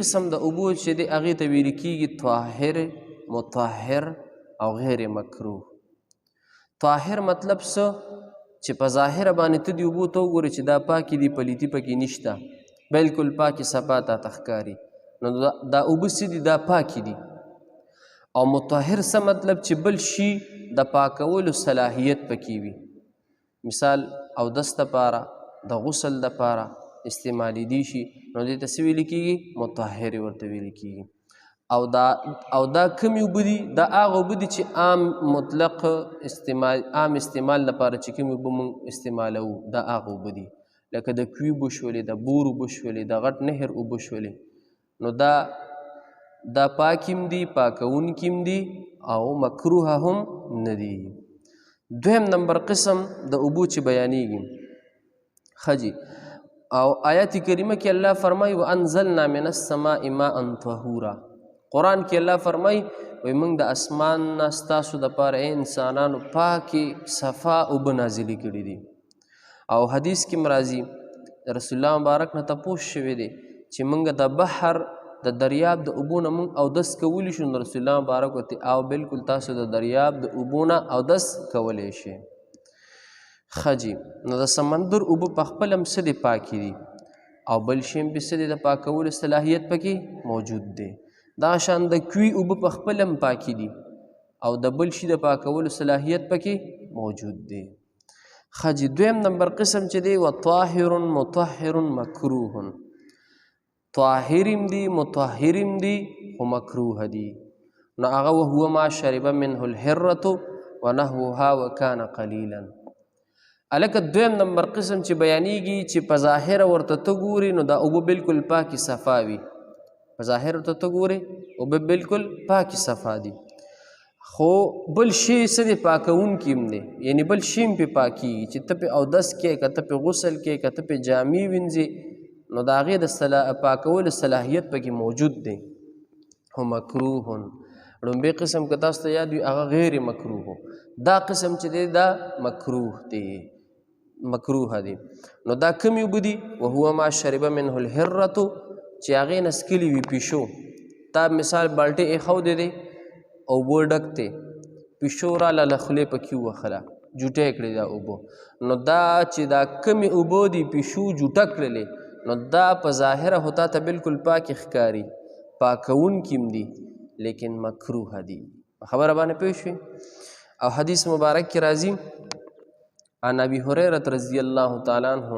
قسم د اوبو چې دی هغې ته ویل کېږي طاهر، مطهر او غیر مکروه. طاهر مطلب څه چې په ظاهره باندې ته دې اوبو ته وګورې چې دا پاکې دي، پلیتي پکې نشته، بلکل پاکې صفا ته ښکاري، نو دا اوبه څه دي؟ دا پاکې دي. او مطهر څه مطلب چې بل شي د پاکولو صلاحیت پکې وي، مثال اودس دپاره، د غسل دپاره استعمالیدی شي، نو دې ته څه ویل کېږي؟ مطهر ورته ویل کېږي. او دا کومې اوبه دي؟ دا هغه اوبه دي چې عام مطلق عام استعمال لپاره چې کومې اوبه موږ استعمالوو، دا هغه اوبه دي، لکه د کوي اوبه شولې، د بور اوبه شولې، د غټ نهر اوبه شولې، نو دا پاک هم دي، پاکونکي هم دي او مکروه هم نه دي. دویم نمبر قسم د اوبو چې بیانېږي ښه جي. او آیات کریمه کې الله فرمایي وانزلنا من السماء ماء طهورا. قرآن کې الله فرمایي وایي موږ د اسمان نه ستاسو دپاره انسانانو پاکې صفا اوبه نازلې کړي دي. او حدیث کې راځي رسول الله مبارک نه تپوس شوی دی چې موږ د بحر د دریاب د اوبو نه موږ اودس کولی شو، نو رسول الله مبارک ورته او بلکل تاسو د دریاب د اوبو نه اودس کولی شئ. ښه جي. نو د سمندر اوبه په خپله هم څه دي؟ پاکې دي، او بل شي هم پې څه دی؟ د پاکولو صلاحیت پکې موجود دی. دغه شان د کوي اوبه په خپله هم پاکې دي، او د بل شي د پاکولو صلاحیت پکې موجود دی. ښه جي. دویم نمبر قسم چې دی وطاهر مطهر مکروه. طاهر هم دي، مطهر هم دي، خو مکروه دي. نو هغه وهو ما شرب منه الحرة ونحوها وکان قلیلا. الکه دویم نمبر قسم چې بیانېږي چې په ظاهره ورته ته ګورې نو دا اوبه بلکل پاکې صفا وي، په ظاهره ورته ته ګورې اوبه بلکل پاکې صفا دي، خو بل شی څه دی؟ پاکونکي هم دی، یعنی بل شی هم پې پاکېږي چې ته پې اودس کې، که ته پې غسل کې، که ته پې جامې وینځې، نو د هغې د پاکولو صلاحیت پکې موجود دی، خو مکروه. لومبی قسم که تاسو ته یاد وي هغه غیر مکروه. دا قسم چې دی دا مکروه دی، مکروه دی. نو دا کومې اوبه دي؟ وهو ما شرب منه الحرة، چې هغې نه څکلي وي پیشو. تا مثال بالټۍ ایښودی دی، اوبو ډک دی، پیشو راله له خولې پکې ووهله، جوټه یې کړې دا اوبه، نو دا چې دا کومې اوبه دي پیشو جوټه کړلې، نو دا په ظاهره خو تا ته بلکل پاکې ښکاري، پاکونکي هم دي، لیکن مکروه دي. خبره باندې پوه شوې؟ او حدیث مبارک کې راځي عن ابي هريره رضي الله تعالى عنه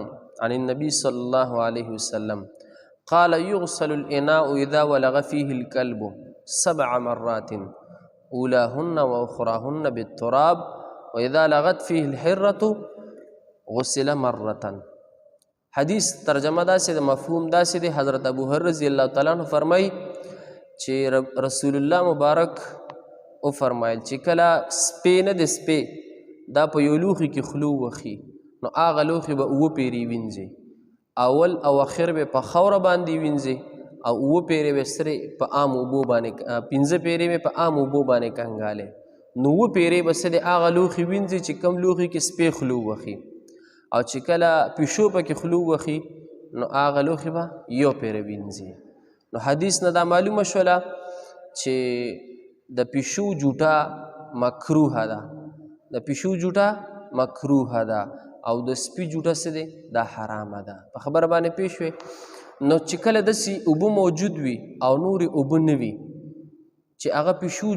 عن النبي صلى الله عليه وسلم قال يغسل الإناء إذا ولغ فيه الكلب 7 مرات أولاهن وأخراهن بالتراب وإذا لغت فيه الحرة غسل مرة. حدیث ترجمه داسې د مفهوم داسې دی. حضرت ابو هريره رضی الله تعالی عنه فرمایي چې رسول الله مبارک او فرمایل چې کله سپی نه د سپی دا په یو لوښي کې خوله وخي، نو هغه لوښي به 7 پیرې وینځي، اول او اخر به په خاوره باندې وینځي، او 7 پیرې به سرې په عام اوبو باندې، 15 پیرې به په عام اوبو باندې کنګالې، نو 7 پیرې به څه دی؟ هغه لوښي وینځي چې کوم لوښي کې سپی خوله وخي، او چې کله پیشو پکې خوله وخي نو هغه لوښي به 1 پیره وینځي. نو حدیث نه دا معلومه شوله چې د پیشو جوټه مکروه ده، د پیشو جوټه مکروه ده، او د سپي جوټه څه دی؟ دا حرامه ده. په خبره باندې پوه شوې؟ نو چې کله داسې اوبه موجود وي او نورې اوبه نه وي چې هغه پیشو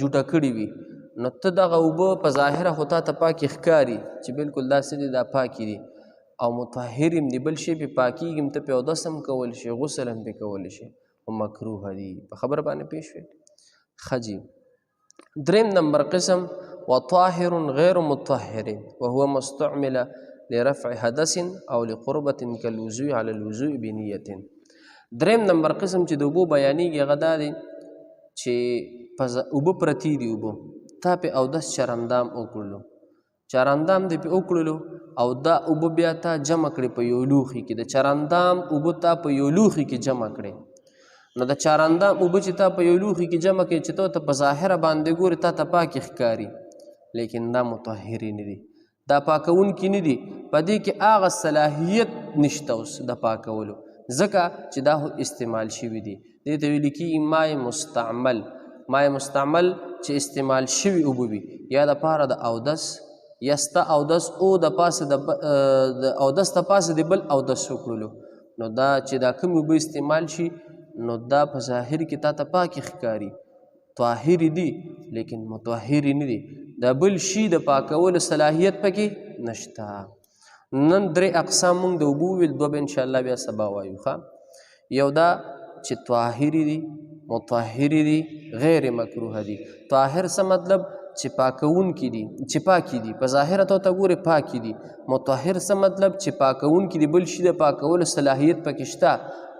جوټه کړې وي، نو ته دغه اوبه په ظاهره خو تا ته پاکې ښکاري چې بلکل دا څه دي؟ دا پاکې دي، او مطهر هم دي، بل شی پې پاکېږي هم، ته پې اودس هم کولی شي، غسل هم پې کولی شي، خو مکروه دي. په خبره باندې پوه شوې؟ ښه جي. دریم نمبر قسم وطاهر غیر مطهر وهو مستعمل لرفع حدث او لقربة كالوضوء على الوضوء بنیة. دریم نمبر قسم چې د اوبو بیانېږي هغه دا دی چې اوبه پرتې دي، اوبه تا پې اودس چرندام وکړلو، چرندام دې پې وکړلو، او دا اوبه بیا تا جمع کړې په یو لوښي کې، د چرندام اوبه تا په یو لوښي کې جمع کړې، نو د چرندام اوبه چې تا په یو لوښي کې جمع کړې چې ته په ظاهره باندې ګورې تا ته پاکې ښکاري، لیکن دا مطهرې نه دي، دا پاکونکي نه دي، په دې کې هغه صلاحیت نشته اوس د پاکولو، ځکه چې دا استعمال شوي دي. دې ته ویل کېږي مای مستعمل. مای مستعمل چې استعمال شوي اوبه وي، یا دپاره د اودس، یا ستا اودس او د پاسه د اودس د پاسه د بل اودس وکړلو، نو دا چې دا کومې اوبه استعمال شي نو دا په ظاهر کې تا ته پاکې ښکاري، طاهرې دي لیکن مطهرې نه دي. د بل شي د پاکولو صلاحیت پکې نشته. نن 3 اقسام موږ د اوبو ویل، 2 به انشاءالله بیا سبا وایو. یو دا چې طاهرې دي، مطهرې دي، غیر مکروه دي. طاهر څه مطلب؟ چې پاکونکي دي، چې پاکي دي، په ظاهره ته ګورې پاکي دي. مطهر څه مطلب؟ چې پاکونکي دي، بل شي د پاکولو صلاحیت پکې شته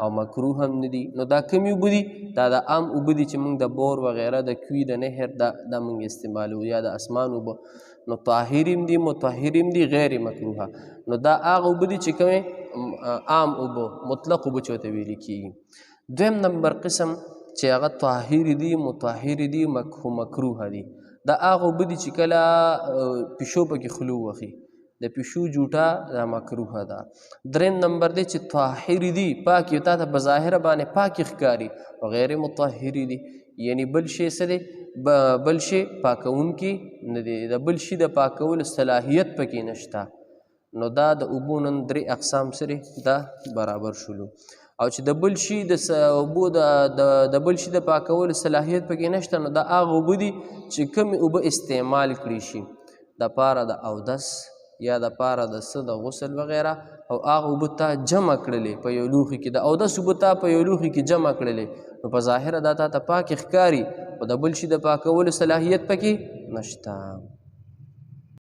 او مکروه هم نه دي. نو دا کومې اوبه دي؟ دا د عام اوبه دي چې موږ د بور وغیره د کوي د نهر دا موږ استعمالو، یا د اسمان اوبه. نو طاهر هم دي، مطهر هم دي، غیر مکروه. نو دا هغه اوبه دي چې کومې عام اوبه، مطلق اوبه چې ورته ویل کېږي. دویم نمبر قسم چې هغه طاهر دي، مطهر دي، مکروه دي. دا هغه اوبه دي چې کله پیشو پکې خلو وخي، د پیشو جوټه دا مکروه ده. دریم نمبر دی چې طاهر دي، پاکي، تا ته په ظاهره باندې پاکي ښکاري، او غیر مطهر دي، یعنی بل شی څه دی؟ بل شی پاکونکي نه دي، د بل شي د پاکولو صلاحیت پکې نشته. نو دا د اوبو نن 3 اقسام سره دا برابر شولو. او چې د بل شي د اوبو د بل شي د پاکولو صلاحیت پکې نشته، نو دا هغه اوبه دي چې کومې اوبه استعمال کړي شي د پاره د اودس، یا د پاره د څه د غسل وغیره، او هغه اوبه تا جمع کړلې په یو لوښي کې، د اودس اوبه تا په یو لوښي کې جمع کړلې، نو په ظاهره دا تا ته پاکې ښکاري، او د بل شي د پاکولو صلاحیت پکې نشته.